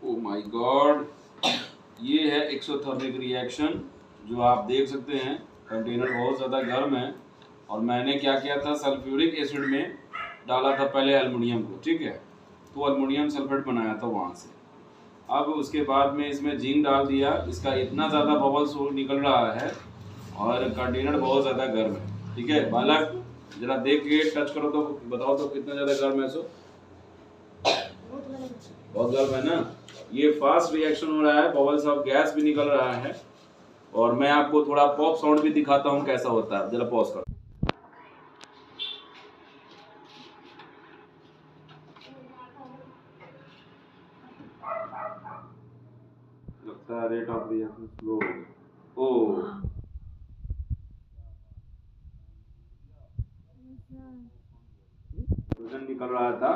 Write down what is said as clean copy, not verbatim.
Oh my God, ये है exothermic reaction जो आप देख सकते हैं। कंटेनर बहुत ज़्यादा गर्म है और मैंने क्या किया था, सल्फ्यूरिक एसिड में डाला था पहले एल्युमिनियम को, ठीक है, तो एल्युमिनियम सल्फेट बनाया था वहाँ से। अब उसके बाद में इसमें जिंक डाल दिया, इसका इतना ज़्यादा बबल्स निकल रहा है और कंटेनर बहुत ज़्यादा गर्म है। ठीक है बालक, जरा देख के टच करो तो बताओ तो कितना ज़्यादा गर्म है। सो बहुत गर्म है ना। ये फास्ट रिएक्शन हो रहा है, बबल्स ऑफ गैस भी निकल रहा है और मैं आपको थोड़ा पॉप साउंड भी दिखाता हूँ कैसा होता है। जरा पॉज करो। लगता है रेट ऑफ रिएक्शन स्लो हो गया। ओ फ्यूजन निकल रहा था